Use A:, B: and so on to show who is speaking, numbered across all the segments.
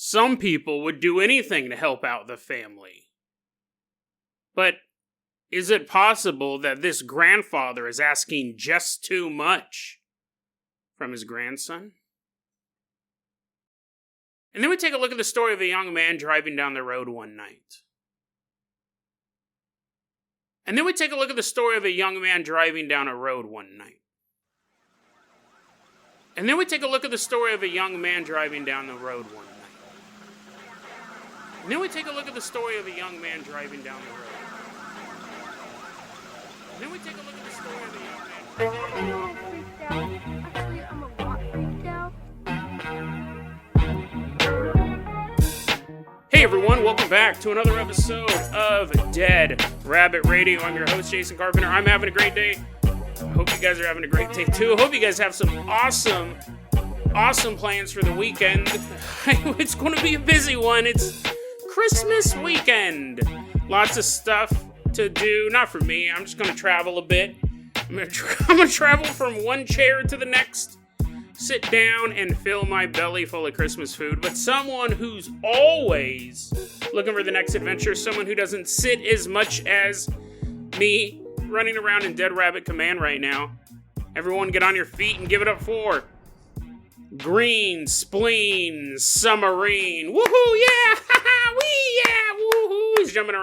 A: Some people would do anything to help out the family. But is it possible that this grandfather is asking just too much from his grandson? And then we take a look at the story of a young man driving down the road one night. And then we take a look at the story of a young man driving down a road one night. And then we take a look at the story of a young man driving down the road one night. And then we take a look at the story of a young man driving down the road. And then we take a look at the story of a young man.
B: Actually, I'm a lot freaked out.
A: Hey everyone, welcome back to another episode of Dead Rabbit Radio. I'm your host, Jason Carpenter. I'm having a great day. I hope you guys are having a great day too. I hope you guys have some awesome plans for the weekend. It's going to be a busy one. It's Christmas weekend. Lots of stuff to do. Not for me. I'm just going to travel a bit. I'm going to travel from one chair to the next. Sit down and fill my belly full of Christmas food. But someone who's always looking for the next adventure, someone who doesn't sit as much as me, running around in Dead Rabbit Command right now. Everyone get on your feet and give it up for Green Spleen Submarine. Woohoo, yeah! Wee, yeah! Woohoo! He's jumping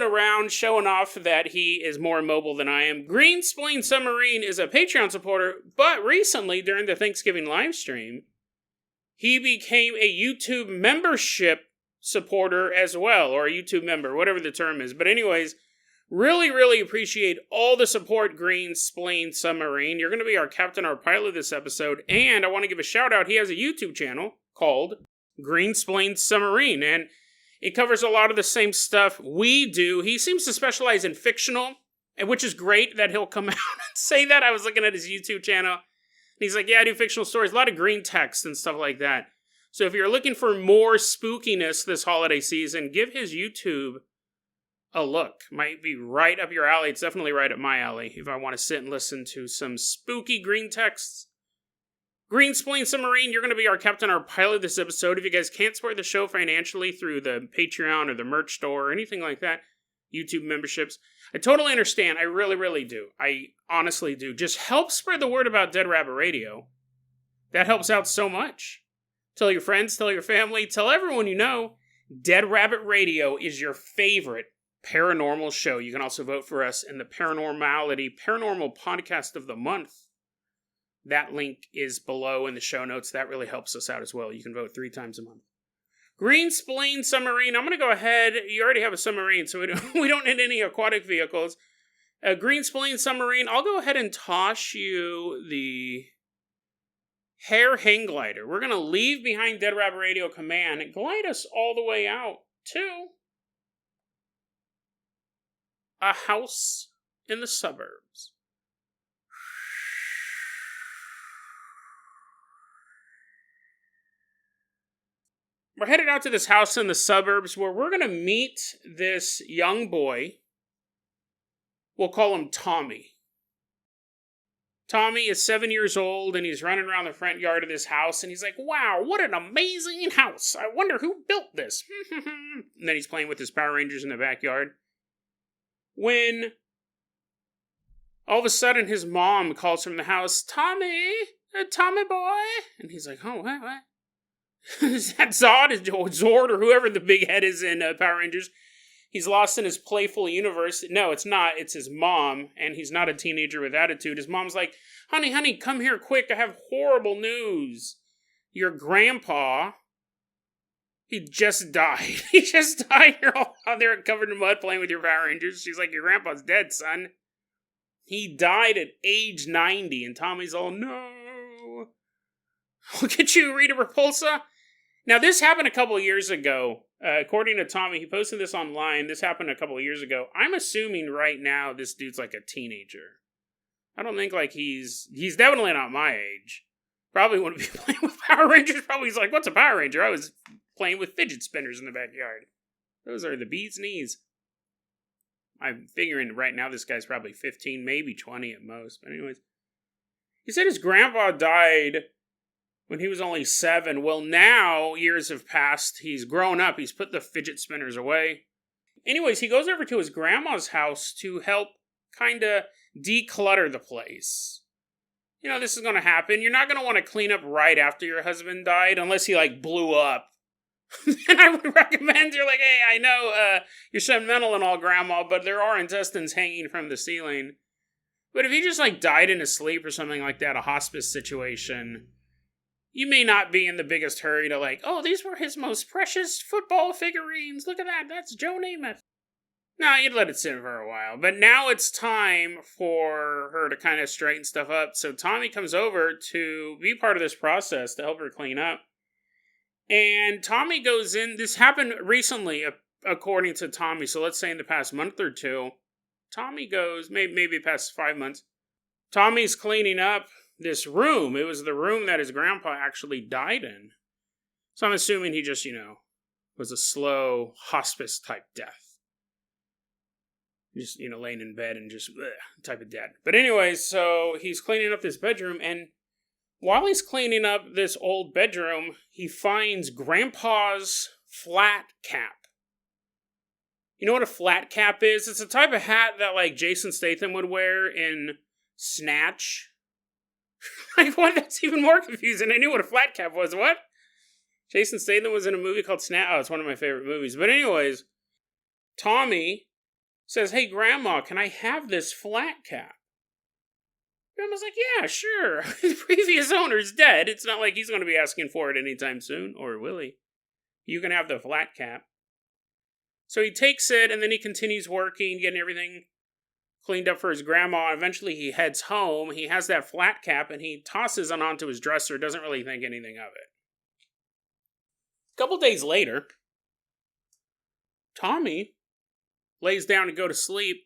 A: around, showing off that he is more mobile than I am. Green Spleen Submarine is a Patreon supporter, but recently, during the Thanksgiving live stream, he became a YouTube membership supporter as well, or a YouTube member, whatever the term is. But anyways, really appreciate all the support, Green Spleen Submarine. You're going to be our captain, our pilot this episode, and I want to give a shout out. He has a YouTube channel called Green Spleen Submarine, and it covers a lot of the same stuff we do. He seems to specialize in fictional, which is great that he'll come out and say that. I was looking at his YouTube channel, and he's like, yeah, I do fictional stories, a lot of green text and stuff like that. So if you're looking for more spookiness this holiday season, give his YouTube a look. Might be right up your alley. It's definitely right up my alley if I want to sit and listen to some spooky green texts. Green Spleen Submarine, you're going to be our captain, our pilot this episode. If you guys can't support the show financially through the Patreon or the merch store or anything like that, YouTube memberships, I totally understand. I really do. I honestly do. Just help spread the word about Dead Rabbit Radio. That helps out so much. Tell your friends, tell your family, tell everyone you know. Dead Rabbit Radio is your favorite paranormal show. You can also vote for us in the Paranormal Podcast of the Month. That link is below in the show notes. That really helps us out as well. You can vote 3 times a month. Green Spleen Submarine. I'm going to go ahead. You already have a submarine, so we don't need any aquatic vehicles. Green Spleen Submarine. I'll go ahead and toss you the Hair Hang Glider. We're going to leave behind Dead Rabbit Radio Command and glide us all the way out to a house in the suburbs. We're headed out to this house in the suburbs where we're going to meet this young boy. We'll call him Tommy. Tommy is 7 years old and he's running around the front yard of this house and he's like, wow, what an amazing house. I wonder who built this. And then he's playing with his Power Rangers in the backyard. When all of a sudden his mom calls from the house, Tommy boy. And he's like, oh, what? Is that Zord or whoever the big head is in Power Rangers? He's lost in his playful universe. No, it's not. It's his mom, and he's not a teenager with attitude. His mom's like, honey, come here quick. I have horrible news. Your grandpa, he just died. He just died. You're all out there covered in mud playing with your Power Rangers. She's like, your grandpa's dead, son. He died at age 90, and Tommy's all, no. Look at you, Rita Repulsa. Now, this happened a couple of years ago. According to Tommy, he posted this online. This happened a couple of years ago. I'm assuming right now this dude's like a teenager. I don't think like he's definitely not my age. Probably wouldn't be playing with Power Rangers. Probably he's like, what's a Power Ranger? I was playing with fidget spinners in the backyard. Those are the bee's knees. I'm figuring right now this guy's probably 15, maybe 20 at most. But anyways, he said his grandpa died when he was only 7. Well, now years have passed. He's grown up. He's put the fidget spinners away. Anyways, he goes over to his grandma's house to help kind of declutter the place. You know, this is going to happen. You're not going to want to clean up right after your husband died unless he, like, blew up. And I would recommend, you're like, hey, I know you're sentimental and all, Grandma, but there are intestines hanging from the ceiling. But if he just, like, died in his sleep or something like that, a hospice situation, you may not be in the biggest hurry to, like, oh, these were his most precious football figurines. Look at that. That's Joe Namath. No, you'd let it sit for a while. But now it's time for her to kind of straighten stuff up. So Tommy comes over to be part of this process to help her clean up. And Tommy goes in. This happened recently, according to Tommy. So let's say in the past month or two. Tommy goes, maybe past 5 months. Tommy's cleaning up this room. It was the room that his grandpa actually died in. So I'm assuming he just, was a slow hospice type death. Just, laying in bed and just type of dead. But anyways, so he's cleaning up this bedroom, and while he's cleaning up this old bedroom, he finds Grandpa's flat cap. You know what a flat cap is? It's a type of hat that, like, Jason Statham would wear in Snatch. Like, what? That's even more confusing. I knew what a flat cap was. What? Jason Statham was in a movie called Snatch. Oh, it's one of my favorite movies. But anyways, Tommy says, hey, Grandma, can I have this flat cap? Grandma's like, yeah, sure. The previous owner's dead. It's not like he's going to be asking for it anytime soon. Or will he? You can have the flat cap. So he takes it, and then he continues working, getting everything cleaned up for his grandma. Eventually he heads home. He has that flat cap, and he tosses it onto his dresser. Doesn't really think anything of it. A couple days later, Tommy lays down to go to sleep,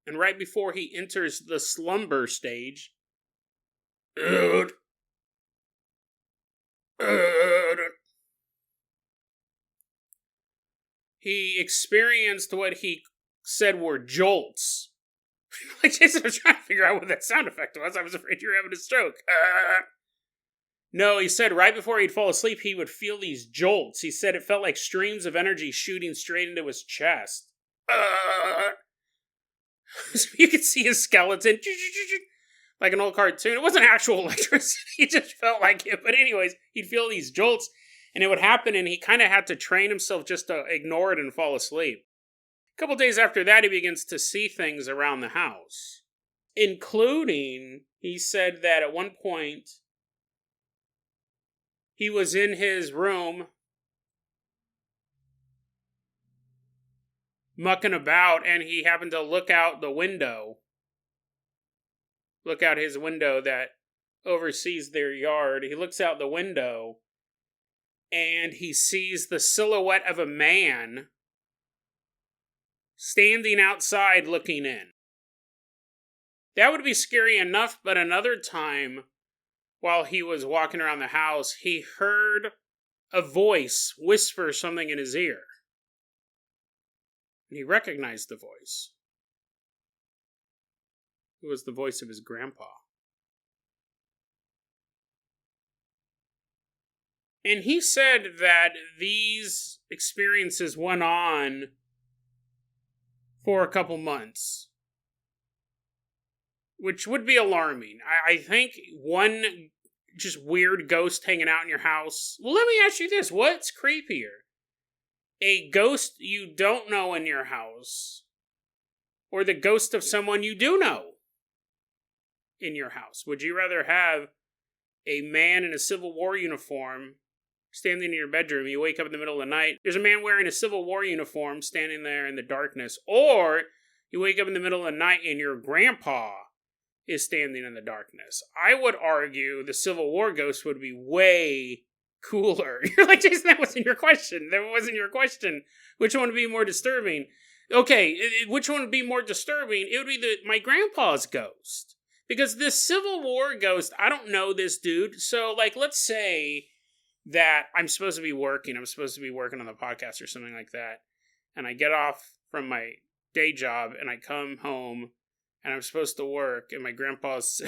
A: and right before he enters the slumber stage, he experienced what he said were jolts. Like, Jason, I was trying to figure out what that sound effect was. I was afraid you were having a stroke. No, he said right before he'd fall asleep, he would feel these jolts. He said it felt like streams of energy shooting straight into his chest. So you could see his skeleton, like an old cartoon. It wasn't actual electricity, he just felt like it. But anyways, he'd feel these jolts, and it would happen, and he kind of had to train himself just to ignore it and fall asleep. A couple days after that, he begins to see things around the house, including, he said that at one point, he was in his room mucking about, and he happened to look out his window that oversees their yard. He looks out the window, and he sees the silhouette of a man standing outside looking in. That would be scary enough, but another time, while he was walking around the house, he heard a voice whisper something in his ear. And he recognized the voice. It was the voice of his grandpa. And he said that these experiences went on for a couple months, which would be alarming. I think one just weird ghost hanging out in your house. Well, let me ask you this. What's creepier? A ghost you don't know in your house, or the ghost of someone you do know in your house? Would you rather have a man in a Civil War uniform standing in your bedroom, you wake up in the middle of the night, there's a man wearing a Civil War uniform standing there in the darkness, or you wake up in the middle of the night and your grandpa is standing in the darkness? I would argue the Civil War ghost would be way cooler. You're like, Jason, that wasn't your question. That wasn't your question. Which one would be more disturbing? Okay, which one would be more disturbing? It would be my grandpa's ghost. Because this Civil War ghost, I don't know this dude. So, like, let's say that I'm supposed to be working on the podcast or something like that, and I get off from my day job, and I come home and I'm supposed to work, and my grandpa's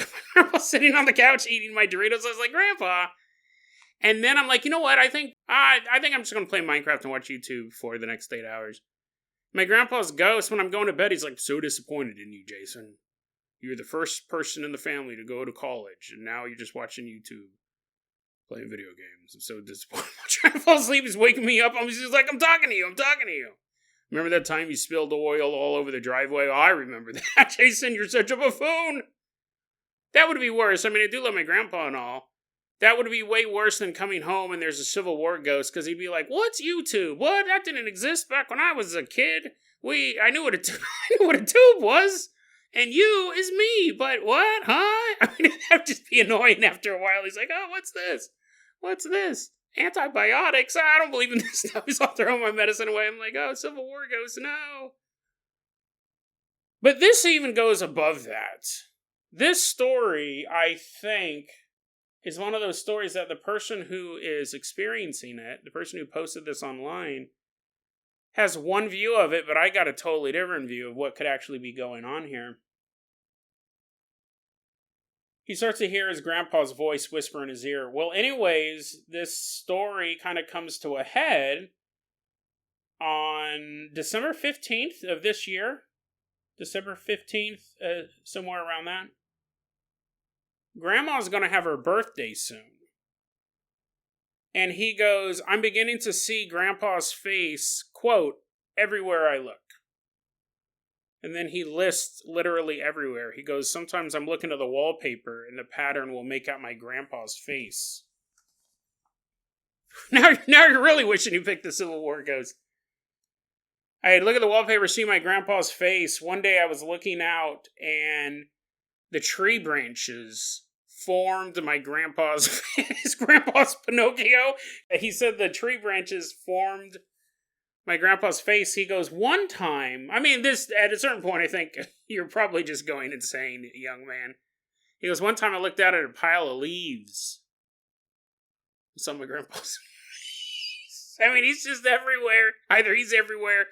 A: sitting on the couch eating my Doritos. I was like, Grandpa. And then I'm like, you know what? I think I'm just gonna play Minecraft and watch YouTube for the next 8 hours. My grandpa's ghost, when I'm going to bed, he's like, so disappointed in you, Jason. You're the first person in the family to go to college, and now you're just watching YouTube, playing video games. I'm so disappointed. I'm trying to fall asleep. He's waking me up. I'm just like, I'm talking to you. Remember that time you spilled oil all over the driveway? Oh, I remember that. Jason, you're such a buffoon. That would be worse. I mean, I do love my grandpa and all. That would be way worse than coming home and there's a Civil War ghost, because he'd be like, what's YouTube? What? That didn't exist back when I was a kid. I knew what a tube was. And you is me, but what? Huh? I mean, that would just be annoying after a while. He's like, oh, what's this? What's this? Antibiotics? I don't believe in this stuff. He's all throwing my medicine away. I'm like, oh, Civil War ghost, no. But this even goes above that. This story, I think, is one of those stories that the person who is experiencing it, the person who posted this online, has one view of it, but I got a totally different view of what could actually be going on here. He starts to hear his grandpa's voice whisper in his ear. Well, anyways, this story kind of comes to a head on December 15th of this year. December 15th, somewhere around that. Grandma's going to have her birthday soon. And he goes, I'm beginning to see Grandpa's face, quote, everywhere I look. And then he lists literally everywhere. He goes, sometimes I'm looking at the wallpaper and the pattern will make out my grandpa's face. Now you're really wishing you picked the Civil War ghost. I look at the wallpaper, see my grandpa's face. One day I was looking out and the tree branches formed my grandpa's his grandpa's Pinocchio. He said the tree branches formed my grandpa's face. He goes, one time, I mean, this, at a certain point, I think you're probably just going insane, young man. He goes, one time I looked out at a pile of leaves. It's on my grandpa's face. I mean, he's just everywhere. Either he's everywhere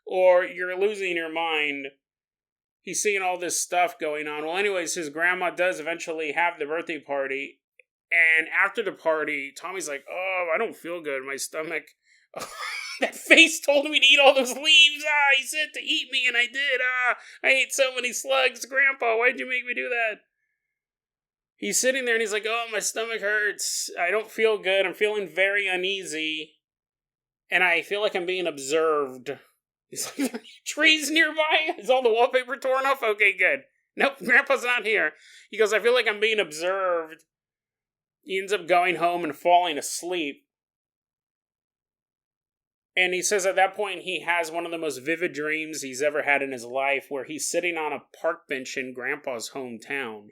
A: or you're losing your mind. He's seeing all this stuff going on. Well, anyways, his grandma does eventually have the birthday party. And after the party, Tommy's like, oh, I don't feel good. My stomach. That face told me to eat all those leaves. He said to eat me, and I did. I ate so many slugs. Grandpa, why'd you make me do that? He's sitting there, and he's like, oh, my stomach hurts. I don't feel good. I'm feeling very uneasy. And I feel like I'm being observed. He's like, are there trees nearby? Is all the wallpaper torn off? Okay, good. Nope, Grandpa's not here. He goes, I feel like I'm being observed. He ends up going home and falling asleep. And he says at that point he has one of the most vivid dreams he's ever had in his life, where he's sitting on a park bench in Grandpa's hometown.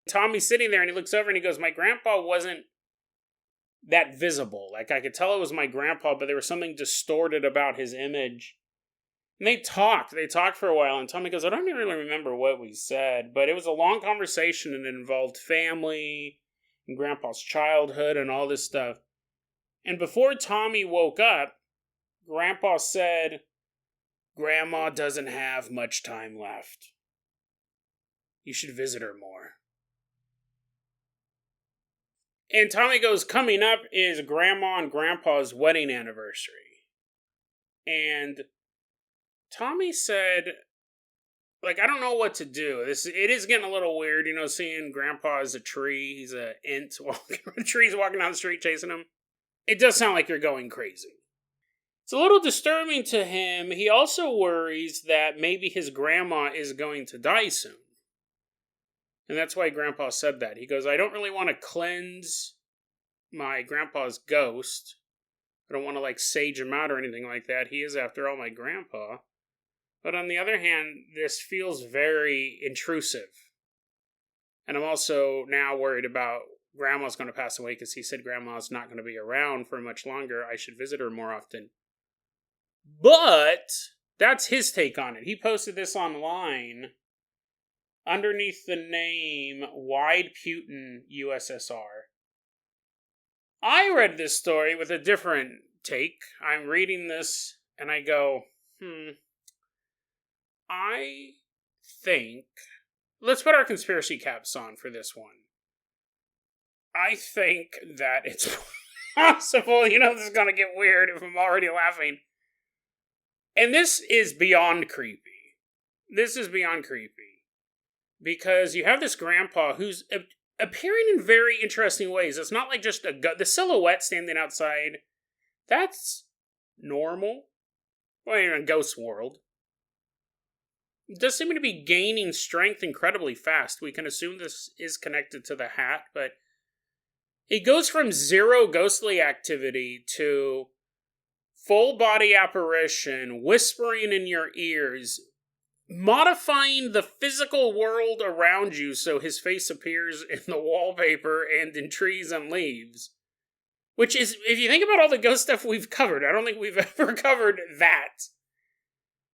A: Tommy's sitting there and he looks over and he goes, my grandpa wasn't that visible. Like, I could tell it was my grandpa, but there was something distorted about his image. And they talked for a while, and Tommy goes, I don't even really remember what we said, but it was a long conversation and it involved family and Grandpa's childhood and all this stuff. And before Tommy woke up, Grandpa said, Grandma doesn't have much time left. You should visit her more. And Tommy goes, coming up is Grandma and Grandpa's wedding anniversary. And Tommy said, like, I don't know what to do. It is getting a little weird, seeing Grandpa as a tree. He's a int walking, trees walking down the street chasing him. It does sound like you're going crazy. It's a little disturbing to him. He also worries that maybe his grandma is going to die soon. And that's why Grandpa said that. He goes, I don't really want to cleanse my grandpa's ghost. I don't want to, sage him out or anything like that. He is, after all, my grandpa. But on the other hand, this feels very intrusive. And I'm also now worried about Grandma's going to pass away, because he said Grandma's not going to be around for much longer. I should visit her more often. But that's his take on it. He posted this online underneath the name Wide Putin USSR. I read this story with a different take. I'm reading this and I go, I think, let's put our conspiracy caps on for this one. I think that it's possible, this is gonna get weird if I'm already laughing. And this is beyond creepy. Because you have this grandpa who's appearing in very interesting ways. It's not like just the silhouette standing outside. That's normal. Well, in a ghost world. It does seem to be gaining strength incredibly fast. We can assume this is connected to the hat, but it goes from zero ghostly activity to full body apparition, whispering in your ears, modifying the physical world around you so his face appears in the wallpaper and in trees and leaves. Which is, if you think about all the ghost stuff we've covered, I don't think we've ever covered that.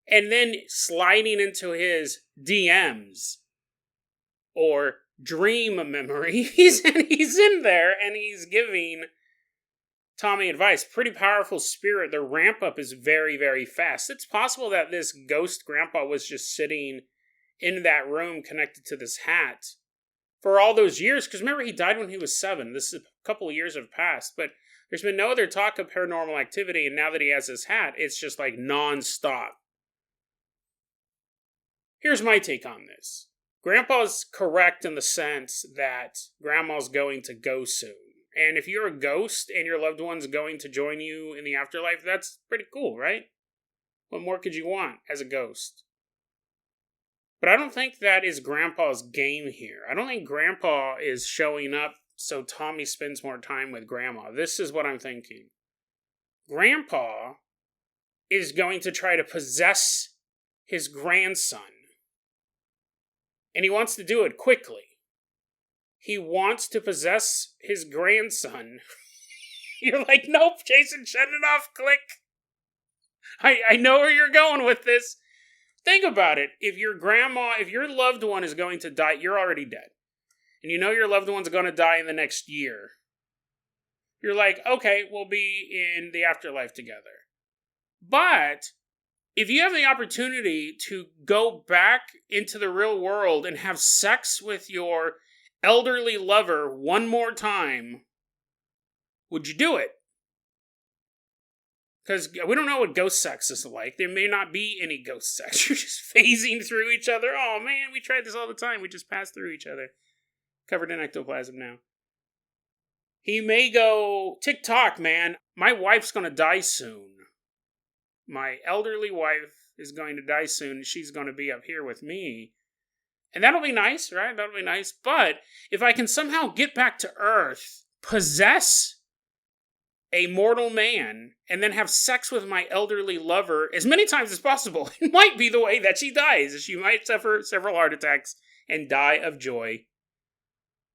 A: And then sliding into his DMs or dream memories, and he's in there and he's giving Tommy advice. Pretty powerful spirit. The ramp up is very, very fast. It's possible that this ghost grandpa was just sitting in that room connected to this hat for all those years, because remember, he died when he was 7. This is a couple of years have passed, but there's been no other talk of paranormal activity, and now that he has his hat, it's just like non-stop. Here's my take on this. Grandpa's correct in the sense that Grandma's going to go soon. And if you're a ghost and your loved one's going to join you in the afterlife, that's pretty cool, right? What more could you want as a ghost? But I don't think that is Grandpa's game here. I don't think Grandpa is showing up so Tommy spends more time with Grandma. This is what I'm thinking. Grandpa is going to try to possess his grandson. And he wants to do it quickly. He wants to possess his grandson. You're like, nope, Jason, shut it off, click. I know where you're going with this. Think about it. If your loved one is going to die, you're already dead. And you know your loved one's going to die in the next year. You're like, okay, we'll be in the afterlife together. But if you have the opportunity to go back into the real world and have sex with your elderly lover one more time, would you do it? Because we don't know what ghost sex is like. There may not be any ghost sex. You're just phasing through each other. Oh man, we tried this all the time. We just passed through each other. Covered in ectoplasm now. He may go, TikTok, man. My wife's going to die soon. My elderly wife is going to die soon. She's going to be up here with me. And that'll be nice, right? That'll be nice. But if I can somehow get back to Earth, possess a mortal man, and then have sex with my elderly lover as many times as possible, it might be the way that she dies. She might suffer several heart attacks and die of joy.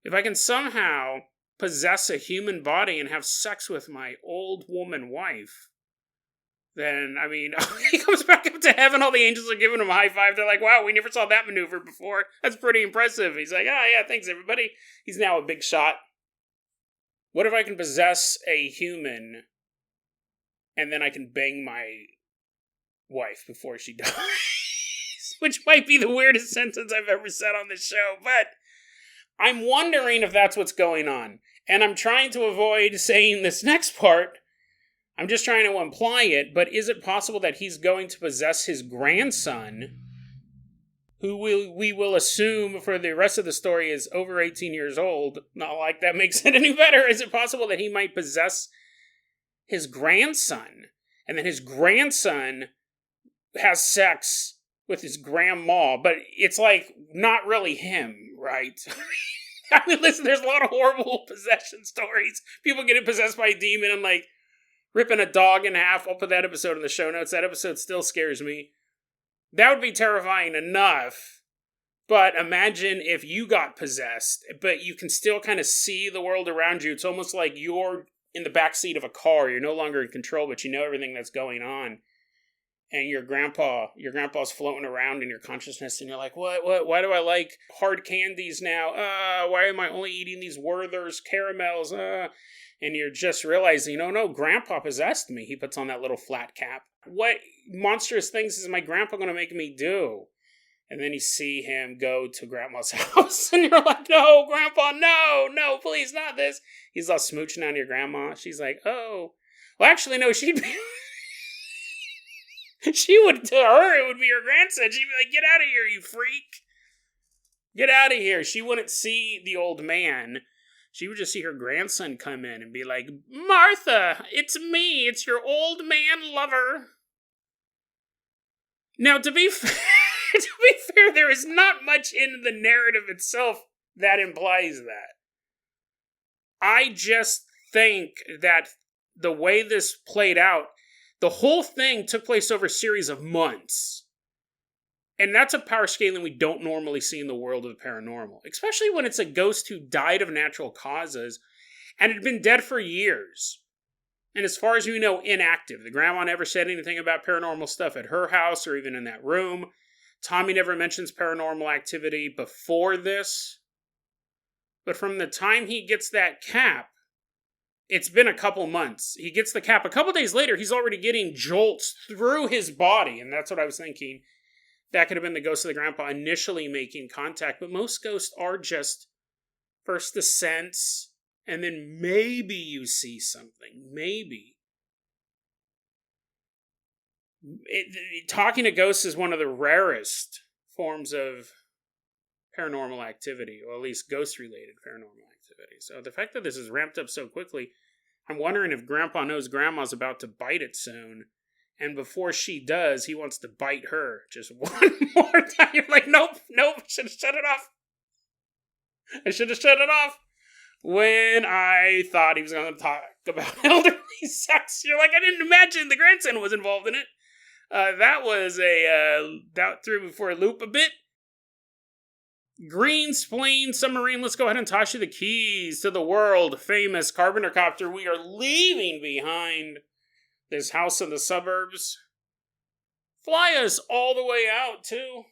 A: If I can somehow possess a human body and have sex with my old woman wife, then, I mean, he comes back up to heaven, all the angels are giving him a high five. They're like, wow, we never saw that maneuver before. That's pretty impressive. He's like, oh, yeah, thanks, everybody. He's now a big shot. What if I can possess a human, and then I can bang my wife before she dies? Which might be the weirdest sentence I've ever said on this show, but I'm wondering if that's what's going on. And I'm trying to avoid saying this next part. I'm just trying to imply it, but is it possible that he's going to possess his grandson, who we will assume for the rest of the story is over 18 years old? Not like that makes it any better. Is it possible that he might possess his grandson, and then his grandson has sex with his grandma, but it's like not really him, right? I mean, listen, there's a lot of horrible possession stories. People getting possessed by a demon and like ripping a dog in half. I'll put that episode in the show notes. That episode still scares me. That would be terrifying enough. But imagine if you got possessed, but you can still kind of see the world around you. It's almost like you're in the backseat of a car. You're no longer in control, but you know everything that's going on. And your grandpa's floating around in your consciousness, and you're like, what, why do I like hard candies now? Why am I only eating these Werther's caramels? And you're just realizing, oh no, Grandpa possessed me. He puts on that little flat cap. What monstrous things is my grandpa going to make me do? And then you see him go to Grandma's house, and you're like, no, Grandpa, no, please, not this. He's all smooching on your grandma. She's like, oh. Well, actually, no, she'd be... she would, to her, it would be her grandson. She'd be like, get out of here, you freak. Get out of here. She wouldn't see the old man. She would just see her grandson come in and be like, Martha, it's me. It's your old man lover. Now, to be fair, there is not much in the narrative itself that implies that. I just think that the way this played out, the whole thing took place over a series of months. And that's a power scaling we don't normally see in the world of the paranormal, especially when it's a ghost who died of natural causes and had been dead for years. And as far as we know, inactive. The grandma never said anything about paranormal stuff at her house or even in that room. Tommy never mentions paranormal activity before this. But from the time he gets that cap, it's been a couple months. He gets the cap. A couple days later, he's already getting jolts through his body. And that's what I was thinking. That could have been the ghost of the grandpa initially making contact. But most ghosts are just first the sense, and then maybe you see something. Maybe. Talking to ghosts is one of the rarest forms of paranormal activity, or at least ghost-related paranormal activity. So the fact that this is ramped up so quickly, I'm wondering if Grandpa knows Grandma's about to bite it soon, and before she does, he wants to bite her just one more time. You're like, nope, should have shut it off. I should have shut it off when I thought he was going to talk about elderly sex. You're like, I didn't imagine the grandson was involved in it. That threw me for a loop a bit. Green Spleen Submarine, let's go ahead and toss you the keys to the world-famous Carpenter copter. We are leaving behind this house in the suburbs. Fly us all the way out to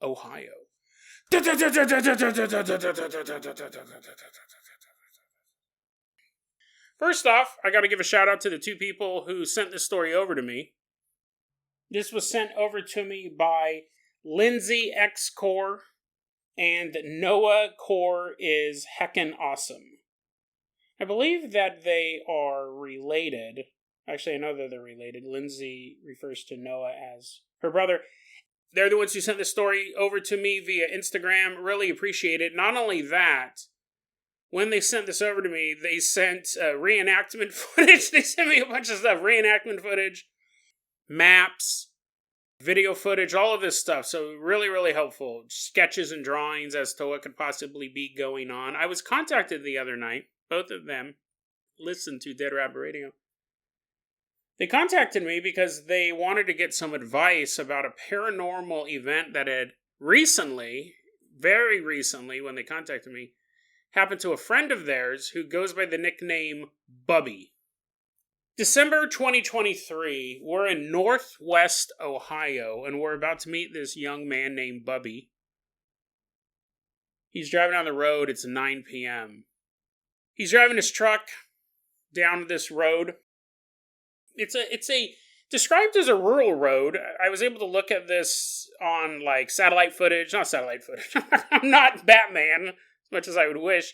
A: Ohio. First off, I got to give a shout out to the two people who sent this story over to me. This was sent over to me by Lindsay X Core, and Noah Core is heckin' awesome. I believe that they are related. Actually, I know that they're related. Lindsay refers to Noah as her brother. They're the ones who sent this story over to me via Instagram. Really appreciate it. Not only that, when they sent this over to me, they sent reenactment footage. They sent me a bunch of stuff. Reenactment footage, maps, video footage, all of this stuff. So really, really helpful. Sketches and drawings as to what could possibly be going on. I was contacted the other night. Both of them listened to Dead Rabbit Radio. They contacted me because they wanted to get some advice about a paranormal event that had recently, very recently, when they contacted me, happened to a friend of theirs who goes by the nickname Bubby. December 2023, we're in Northwest Ohio, and we're about to meet this young man named Bubby. He's driving down the road. It's 9 p.m. He's driving his truck down this road. It's described as a rural road. I was able to look at this on satellite footage. Not satellite footage. I'm not Batman as much as I would wish.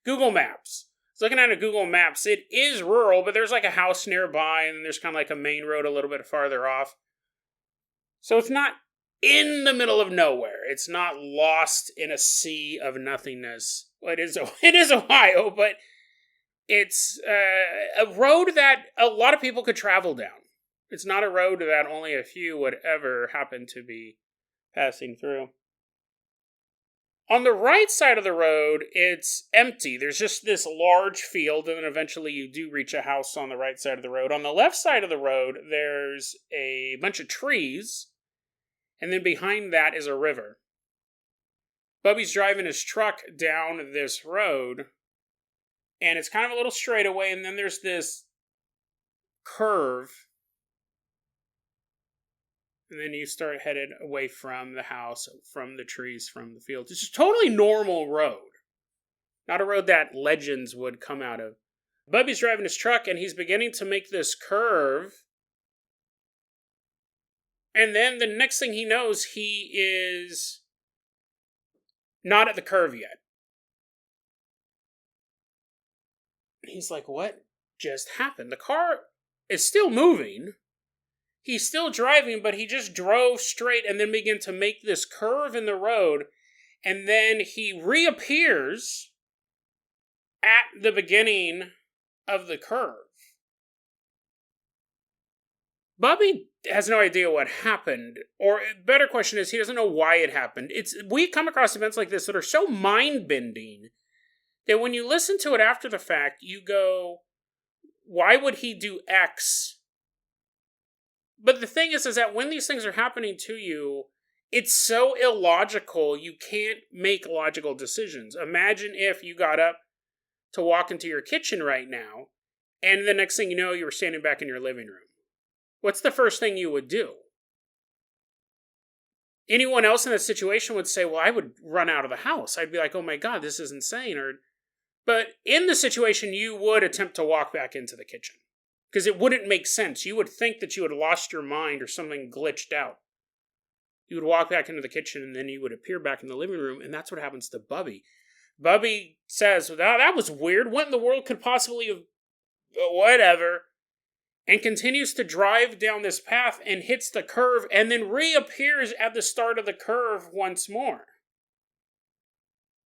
A: Google Maps. I was looking at a Google Maps. It is rural, but there's a house nearby, and then there's kind of a main road a little bit farther off. So it's not in the middle of nowhere. It's not lost in a sea of nothingness. Well, it is Ohio, but it's a road that a lot of people could travel down. It's not a road that only a few would ever happen to be passing through. On the right side of the road, it's empty. There's just this large field, and then eventually you do reach a house on the right side of the road. On the left side of the road, there's a bunch of trees, and then behind that is a river. Bubby's driving his truck down this road, and it's kind of a little straightaway, and then there's this curve. And then you start headed away from the house, from the trees, from the fields. It's a totally normal road. Not a road that legends would come out of. Bubby's driving his truck, and he's beginning to make this curve. And then the next thing he knows, he is not at the curve yet. He's like, what just happened? The car is still moving. He's still driving, but he just drove straight and then began to make this curve in the road. And then he reappears at the beginning of the curve. Bubby has no idea what happened. Or a better question is, he doesn't know why it happened. We come across events like this that are so mind-bending that when you listen to it after the fact, you go, why would he do X? But the thing is that when these things are happening to you, it's so illogical, you can't make logical decisions. Imagine if you got up to walk into your kitchen right now, and the next thing you know, you were standing back in your living room. What's the first thing you would do? Anyone else in that situation would say, well, I would run out of the house. I'd be like, oh my God, this is insane. But in the situation, you would attempt to walk back into the kitchen. Because it wouldn't make sense. You would think that you had lost your mind or something glitched out. You would walk back into the kitchen and then you would appear back in the living room, and that's what happens to Bubby. Bubby says, well, that was weird. What in the world could possibly have... whatever. And continues to drive down this path and hits the curve and then reappears at the start of the curve once more.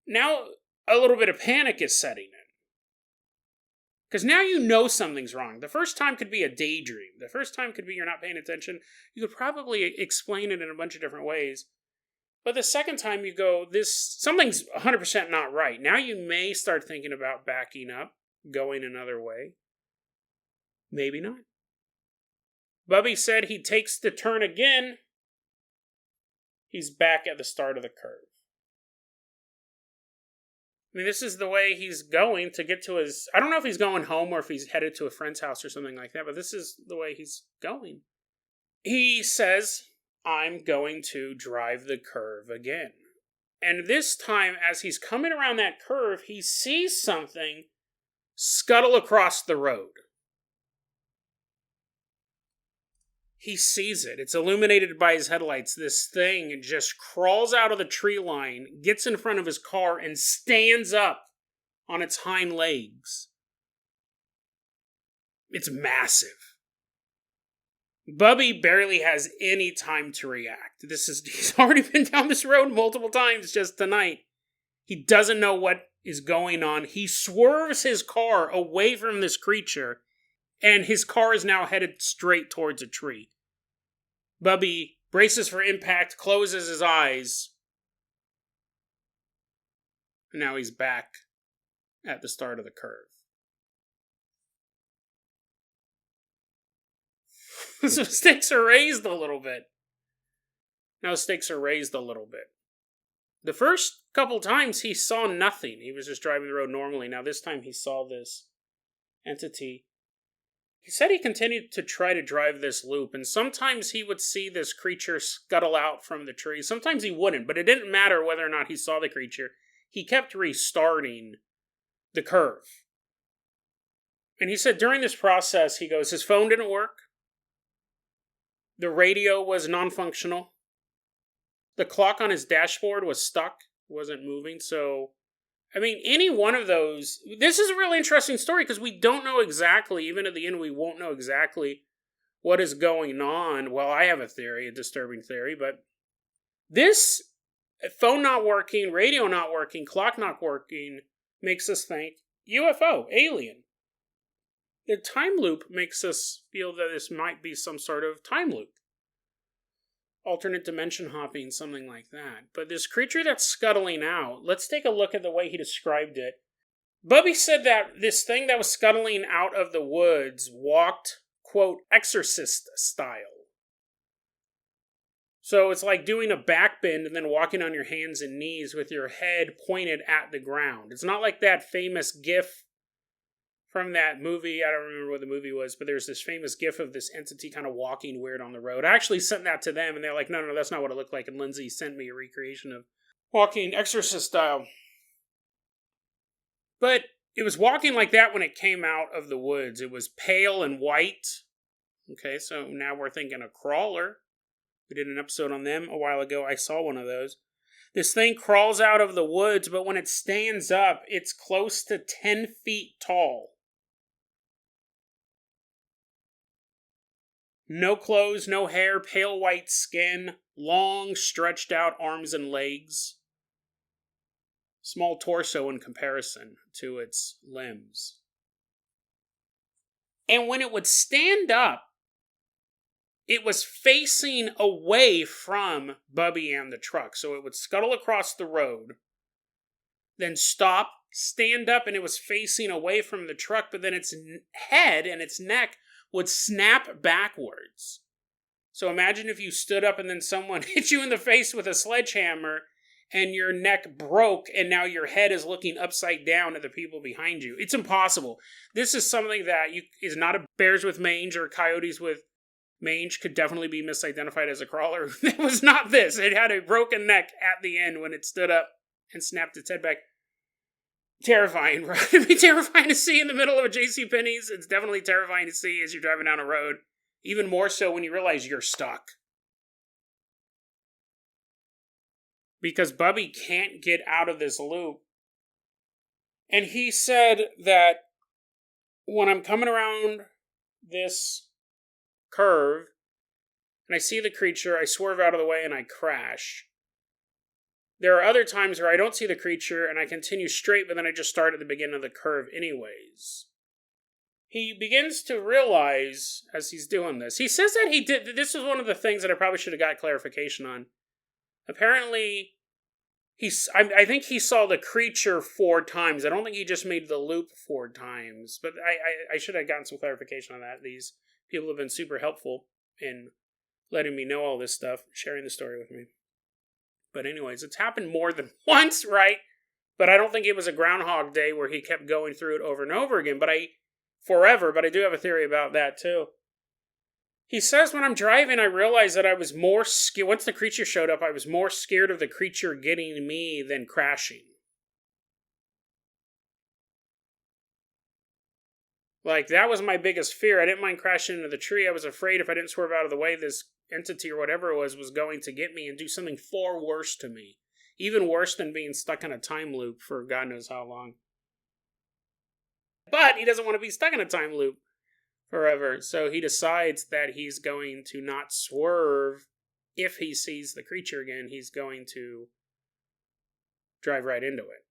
A: Now, a little bit of panic is setting in. Because now you know something's wrong. The first time could be a daydream. The first time could be you're not paying attention. You could probably explain it in a bunch of different ways. But the second time you go, something's 100% not right. Now you may start thinking about backing up, going another way. Maybe not. Bubby said he takes the turn again. He's back at the start of the curve. I mean, this is the way he's going to get to his... I don't know if he's going home or if he's headed to a friend's house or something like that, but this is the way he's going. He says, I'm going to drive the curve again. And this time, as he's coming around that curve, he sees something scuttle across the road. He sees it. It's illuminated by his headlights. This thing just crawls out of the tree line, gets in front of his car, and stands up on its hind legs. It's massive. Bubby barely has any time to react. He's already been down this road multiple times just tonight. He doesn't know what is going on. He swerves his car away from this creature, and his car is now headed straight towards a tree. Bubby braces for impact, closes his eyes, and now he's back at the start of the curve. So stakes are raised a little bit. Now stakes are raised a little bit. The first couple times he saw nothing. He was just driving the road normally. Now this time he saw this entity. He said he continued to try to drive this loop, and sometimes he would see this creature scuttle out from the tree. Sometimes he wouldn't, but it didn't matter whether or not he saw the creature. He kept restarting the curve. And he said during this process, he goes, his phone didn't work. The radio was non-functional. The clock on his dashboard was stuck. It wasn't moving, so... I mean, any one of those... This is a really interesting story because we don't know exactly, even at the end, we won't know exactly what is going on. Well, I have a theory, a disturbing theory, but this phone not working, radio not working, clock not working, makes us think UFO, alien. The time loop makes us feel that this might be some sort of time loop. Alternate dimension hopping, something like that. But this creature that's scuttling out, let's take a look at the way he described it. Bubby said that this thing that was scuttling out of the woods walked, quote, exorcist style. So it's like doing a back bend and then walking on your hands and knees with your head pointed at the ground. It's not like that famous gif from that movie. I don't remember what the movie was, but there's this famous gif of this entity kind of walking weird on the road. I actually sent that to them, and they're like, no, that's not what it looked like. And Lindsay sent me a recreation of walking exorcist style. But it was walking like that when it came out of the woods. It was pale and white. Okay, so now we're thinking a crawler. We did an episode on them a while ago. I saw one of those. This thing crawls out of the woods, but when it stands up, it's close to 10 feet tall. No clothes, no hair, pale white skin, long stretched out arms and legs. Small torso in comparison to its limbs. And when it would stand up, it was facing away from Bubby and the truck. So it would scuttle across the road, then stop, stand up, and it was facing away from the truck, but then its head and its neck would snap backwards. So imagine if you stood up and then someone hit you in the face with a sledgehammer and your neck broke and now your head is looking upside down at the people behind you. It's impossible. This is something that is not a bears with mange or coyotes with mange, could definitely be misidentified as a crawler. It was not this. It had a broken neck at the end when it stood up and snapped its head back. Terrifying, right? It'd be terrifying to see in the middle of a JCPenney's. It's definitely terrifying to see as you're driving down a road. Even more so when you realize you're stuck. Because Bubby can't get out of this loop. And he said that when I'm coming around this curve and I see the creature, I swerve out of the way and I crash. There are other times where I don't see the creature and I continue straight, but then I just start at the beginning of the curve anyways. He begins to realize as he's doing this. He says that he did. This is one of the things that I probably should have got clarification on. Apparently, I think he saw the creature 4 times. I don't think he just made the loop 4 times. But I should have gotten some clarification on that. These people have been super helpful in letting me know all this stuff, sharing the story with me. But anyways, it's happened more than once, right? But I don't think it was a Groundhog Day where he kept going through it over and over again. But I do have a theory about that too. He says when I'm driving, I realized that I was more scared. Once the creature showed up, I was more scared of the creature getting me than crashing. Like, that was my biggest fear. I didn't mind crashing into the tree. I was afraid if I didn't swerve out of the way, this entity or whatever it was going to get me and do something far worse to me. Even worse than being stuck in a time loop for God knows how long. But he doesn't want to be stuck in a time loop forever. So he decides that he's going to not swerve. If he sees the creature again, he's going to drive right into it.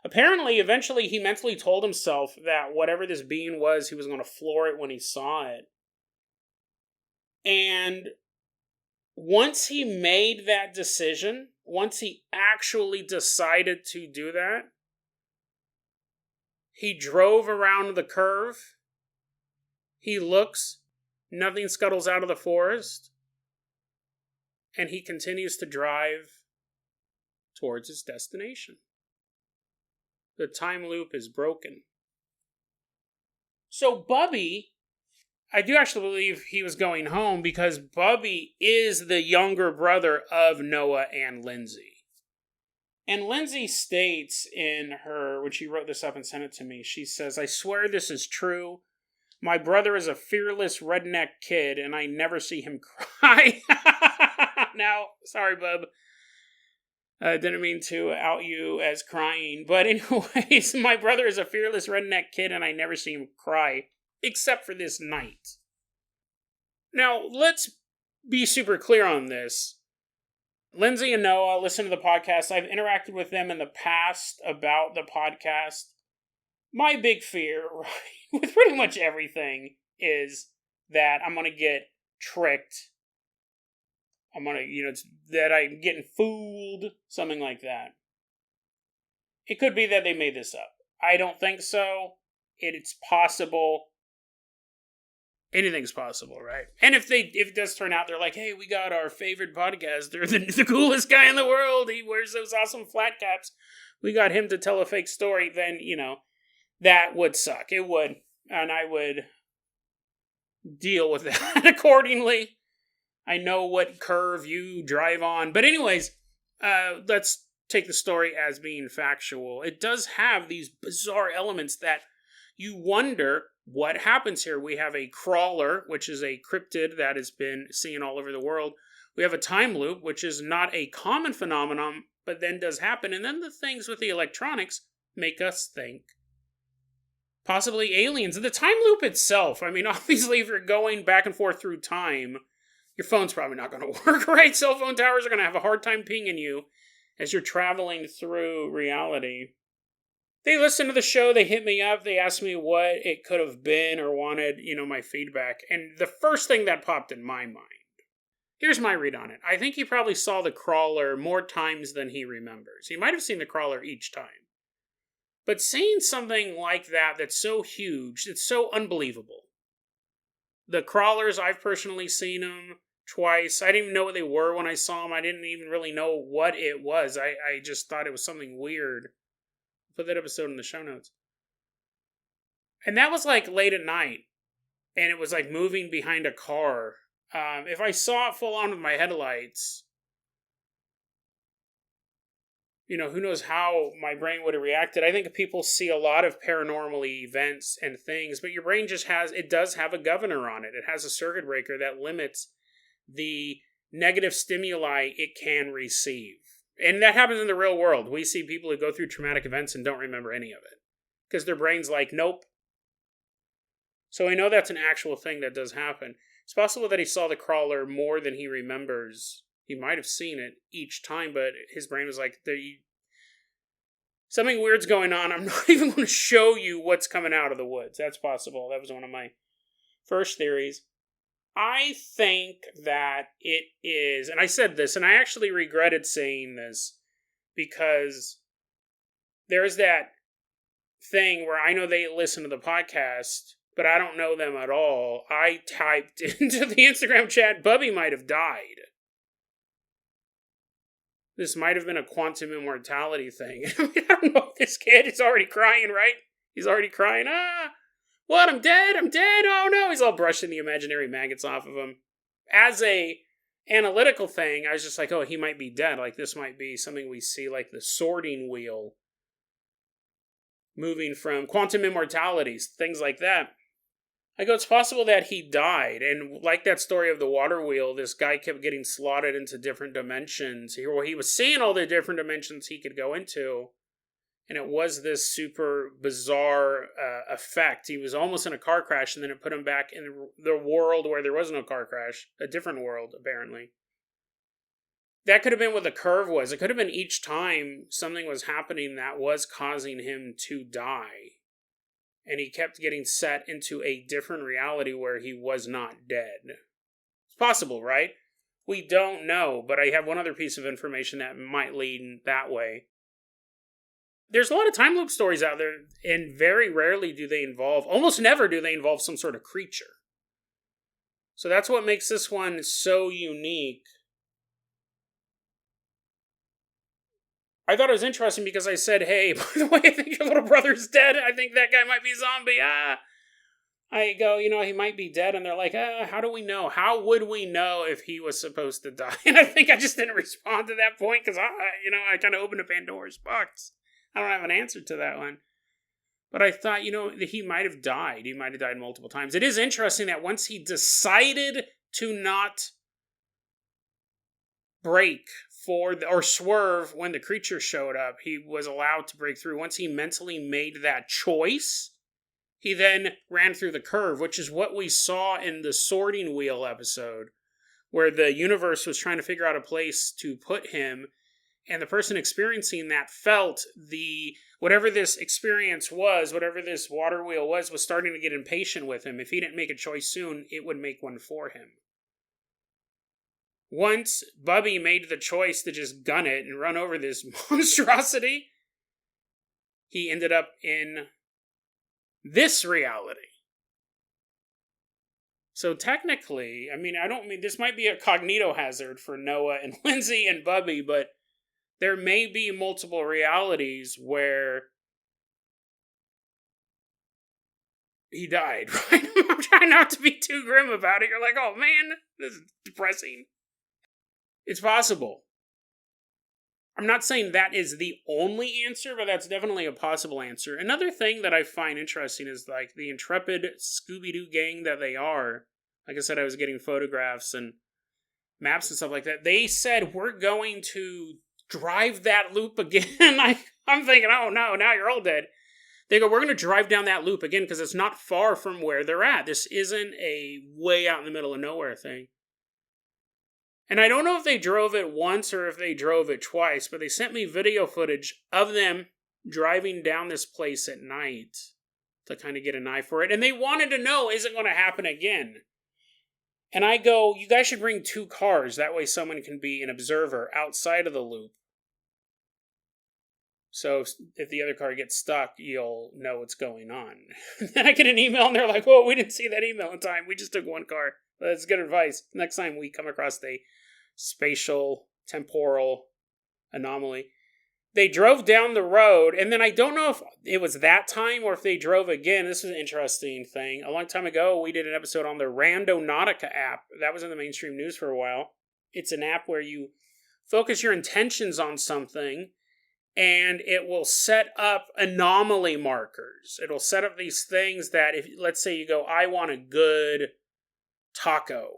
A: Apparently, eventually, he mentally told himself that whatever this being was, he was going to floor it when he saw it. And once he made that decision, once he actually decided to do that, he drove around the curve. He looks, nothing scuttles out of the forest, and he continues to drive towards his destination. The time loop is broken. So Bubby, I do actually believe he was going home because Bubby is the younger brother of Noah and Lindsay. And Lindsay states in her, when she wrote this up and sent it to me, she says, "I swear this is true. My brother is a fearless redneck kid and I never see him cry." Now, sorry, bub. I didn't mean to out you as crying. But anyways, my brother is a fearless redneck kid and I never see him cry. Except for this night. Now, let's be super clear on this. Lindsay and Noah listen to the podcast. I've interacted with them in the past about the podcast. My big fear, right, with pretty much everything is that I'm going to get tricked. I'm going to, that I'm getting fooled, something like that. It could be that they made this up. I don't think so. It's possible. Anything's possible, right? And if it does turn out, they're like, hey, we got our favorite podcaster, the coolest guy in the world. He wears those awesome flat caps. We got him to tell a fake story. Then, that would suck. It would. And I would deal with that accordingly. I know what curve you drive on. But anyways, let's take the story as being factual. It does have these bizarre elements that you wonder what happens here. We have a crawler, which is a cryptid that has been seen all over the world. We have a time loop, which is not a common phenomenon, but then does happen. And then the things with the electronics make us think possibly aliens. And the time loop itself, I mean, obviously, if you're going back and forth through time, your phone's probably not going to work, right? Cell phone towers are going to have a hard time pinging you as you're traveling through reality. They listened to the show, they hit me up, they asked me what it could have been or wanted, my feedback. And the first thing that popped in my mind, here's my read on it. I think he probably saw the crawler more times than he remembers. He might have seen the crawler each time. But seeing something like that that's so huge, it's so unbelievable. The crawlers, I've personally seen them twice. I didn't even know what they were when I saw them. I didn't even really know what it was. I just thought it was something weird. Put that episode in the show notes. And that was like late at night. And it was like moving behind a car. If I saw it full on with my headlights, who knows how my brain would have reacted. I think people see a lot of paranormal events and things, but your brain does have a governor on it. It has a circuit breaker that limits the negative stimuli it can receive. And that happens in the real world. We see people who go through traumatic events and don't remember any of it. Because their brain's like, nope. So I know that's an actual thing that does happen. It's possible that he saw the crawler more than he remembers. He might have seen it each time, but his brain was like, something weird's going on. I'm not even going to show you what's coming out of the woods. That's possible. That was one of my first theories. I think that it is, and I said this, and I actually regretted saying this, because there's that thing where I know they listen to the podcast, but I don't know them at all. I typed into the Instagram chat, Bubby might have died. This might have been a quantum immortality thing. I don't know, this kid is already crying, right? He's already crying, what, I'm dead, oh no, he's all brushing the imaginary maggots off of him. As a analytical thing, I was just like, oh, he might be dead, like this might be something we see, like the sorting wheel, moving from quantum immortalities, things like that. I go, it's possible that he died, and like that story of the water wheel, this guy kept getting slotted into different dimensions, where he was seeing all the different dimensions he could go into. And it was this super bizarre effect. He was almost in a car crash, and then it put him back in the world where there was no car crash. A different world, apparently. That could have been what the curve was. It could have been each time something was happening that was causing him to die. And he kept getting set into a different reality where he was not dead. It's possible, right? We don't know, but I have one other piece of information that might lead that way. There's a lot of time loop stories out there, and very rarely do they involve, almost never do they involve some sort of creature. So that's what makes this one so unique. I thought it was interesting because I said, hey, by the way, I think your little brother's dead. I think that guy might be a zombie. I go, he might be dead. And they're like, how do we know? How would we know if he was supposed to die? And I think I just didn't respond to that point because, I kind of opened a Pandora's box. I don't have an answer to that one. But I thought, that he might have died. He might have died multiple times. It is interesting that once he decided to not break or swerve when the creature showed up, he was allowed to break through. Once he mentally made that choice, he then ran through the curve, which is what we saw in the sorting wheel episode, where the universe was trying to figure out a place to put him. And the person experiencing that felt whatever this experience was, whatever this water wheel was starting to get impatient with him. If he didn't make a choice soon, it would make one for him. Once Bubby made the choice to just gun it and run over this monstrosity, he ended up in this reality. So technically, this might be a cognito hazard for Noah and Lindsay and Bubby, but there may be multiple realities where he died, right? I'm trying not to be too grim about it. You're like, oh man, this is depressing. It's possible. I'm not saying that is the only answer, but that's definitely a possible answer. Another thing that I find interesting is like the intrepid Scooby-Doo gang that they are. Like I said, I was getting photographs and maps and stuff like that. They said, we're going to drive that loop again. I'm thinking, oh no, now you're all dead. They go, we're going to drive down that loop again because it's not far from where they're at. This isn't a way out in the middle of nowhere thing. And I don't know if they drove it once or if they drove it twice, but they sent me video footage of them driving down this place at night to kind of get an eye for it. And they wanted to know, is it going to happen again? And I go, you guys should bring 2 cars. That way someone can be an observer outside of the loop. So if the other car gets stuck, you'll know what's going on. Then I get an email and they're like, oh, we didn't see that email in time. We just took 1 car. That's good advice. Next time we come across a spatial, temporal anomaly. They drove down the road, and then I don't know if it was that time or if they drove again. This is an interesting thing. A long time ago, we did an episode on the Randonautica app. That was in the mainstream news for a while. It's an app where you focus your intentions on something, and it will set up anomaly markers. It'll set up these things that, if let's say you go, I want a good taco.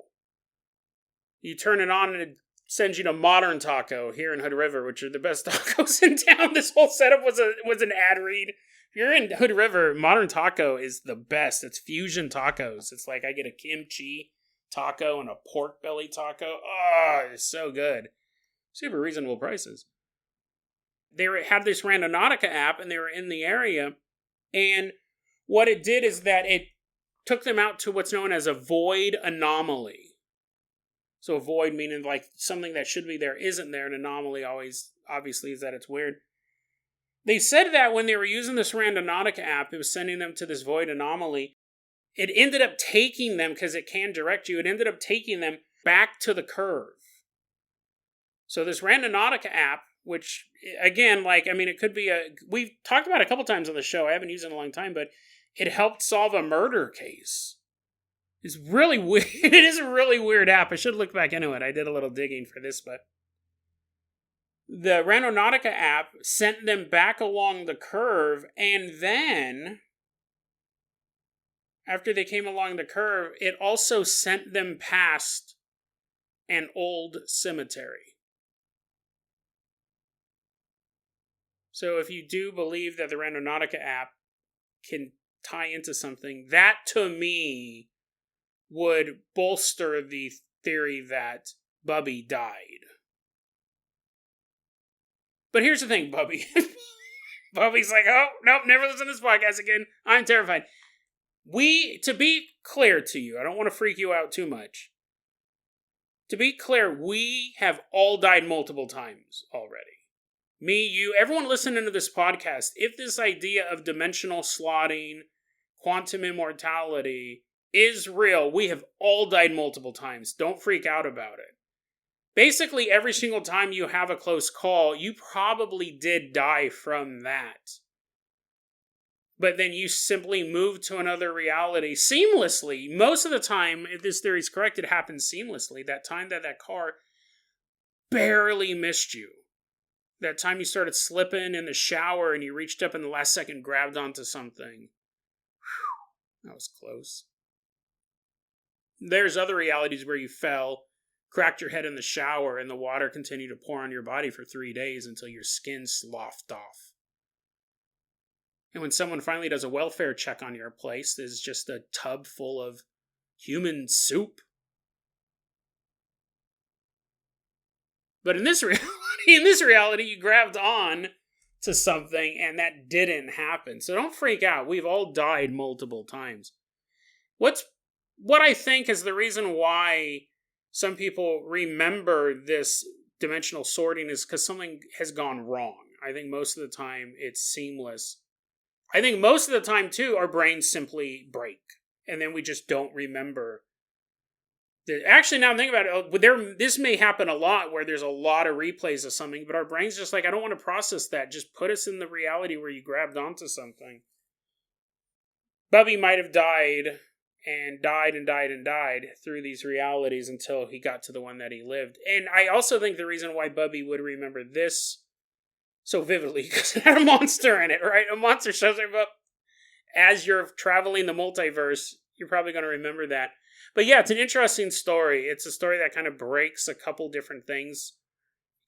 A: You turn it on and it sends you to Modern Taco here in Hood River, which are the best tacos in town. This whole setup was an ad read. If you're in Hood River, Modern Taco is the best. It's fusion tacos. It's like I get a kimchi taco and a pork belly taco. Oh, it's so good. Super reasonable prices. They had this Randonautica app and they were in the area. And what it did is that it took them out to what's known as a void anomaly. So a void meaning like something that should be there isn't there. An anomaly always, obviously, is that it's weird. They said that when they were using this Randonautica app, it was sending them to this void anomaly. It ended up taking them, because it can direct you, it ended up taking them back to the curve. So this Randonautica app, which, again, it could be we've talked about it a couple times on the show. I haven't used it in a long time, but it helped solve a murder case. It's really weird. It is a really weird app. I should look back into it. I did a little digging for this, but the Randonautica app sent them back along the curve, and then after they came along the curve, it also sent them past an old cemetery. So if you do believe that the Randonautica app can tie into something, that to me would bolster the theory that Bubby died. But here's the thing, Bubby. Bubby's like, oh, nope, never listen to this podcast again. I'm terrified. To be clear to you, I don't want to freak you out too much. To be clear, we have all died multiple times already. Me, you, everyone listening to this podcast, if this idea of dimensional slotting, quantum immortality is real, we have all died multiple times. Don't freak out about it. Basically, every single time you have a close call, you probably did die from that. But then you simply move to another reality seamlessly. Most of the time, if this theory is correct, it happens seamlessly. That time that car barely missed you. That time you started slipping in the shower and you reached up in the last second, grabbed onto something. Whew, that was close. There's other realities where you fell, cracked your head in the shower, and the water continued to pour on your body for 3 days until your skin sloughed off. And when someone finally does a welfare check on your place, there's just a tub full of human soup. But in this reality, you grabbed on to something and that didn't happen. So don't freak out. We've all died multiple times. What I think is the reason why some people remember this dimensional sorting is because something has gone wrong. I think most of the time it's seamless. I think most of the time, too, our brains simply break. And then we just don't remember. Actually, now I'm thinking about it, this may happen a lot where there's a lot of replays of something, but our brain's just like, I don't want to process that. Just put us in the reality where you grabbed onto something. Bubby might have died and died and died and died through these realities until he got to the one that he lived. And I also think the reason why Bubby would remember this so vividly because it had a monster in it, right? A monster shows up as you're traveling the multiverse. You're probably going to remember that. But yeah, it's an interesting story. It's a story that kind of breaks a couple different things,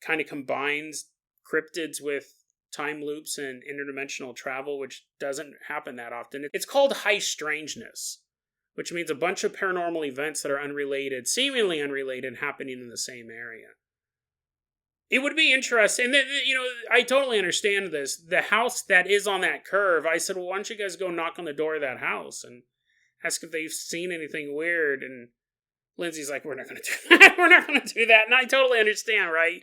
A: kind of combines cryptids with time loops and interdimensional travel, which doesn't happen that often. It's called high strangeness, which means a bunch of paranormal events that are unrelated, seemingly unrelated, happening in the same area. It would be interesting. I totally understand this. The house that is on that curve, I said, well, why don't you guys go knock on the door of that house and ask if they've seen anything weird? And Lindsay's like, we're not going to do that. We're not going to do that. And I totally understand, right?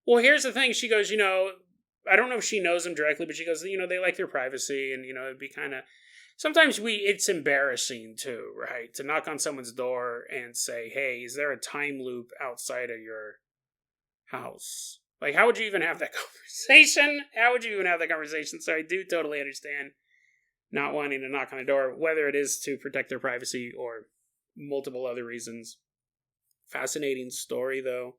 A: Well, here's the thing. She goes, I don't know if she knows them directly, but she goes, they like their privacy. And, it'd be kind of, sometimes it's embarrassing too, right? To knock on someone's door and say, hey, is there a time loop outside of your house? Like, how would you even have that conversation? So I do totally understand not wanting to knock on the door, whether it is to protect their privacy or multiple other reasons. Fascinating story, though.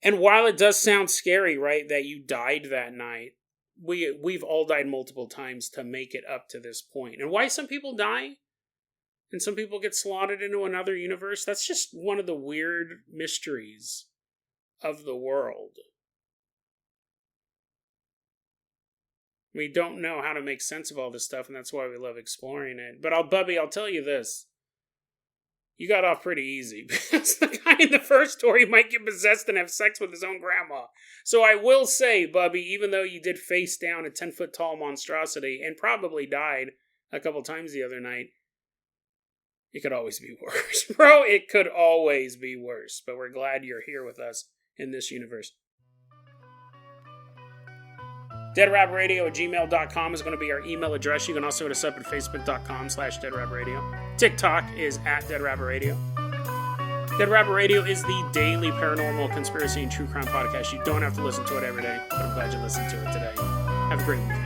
A: And while it does sound scary, right, that you died that night, we've all died multiple times to make it up to this point. And why some people die and some people get slotted into another universe, that's just one of the weird mysteries of the world. We don't know how to make sense of all this stuff, and that's why we love exploring it. But Bubby, I'll tell you this. You got off pretty easy, because the guy in the first story might get possessed and have sex with his own grandma. So I will say, Bubby, even though you did face down a 10-foot tall monstrosity and probably died a couple times the other night, it could always be worse. Bro, it could always be worse. But we're glad you're here with us in this universe. DeadRabRadio@gmail.com is going to be our email address. You can also hit us up at Facebook.com/DeadRabRadio. TikTok is @DeadRabRadio. Dead Rabbit Radio is the daily paranormal, conspiracy, and true crime podcast. You don't have to listen to it every day, but I'm glad you listened to it today. Have a great week.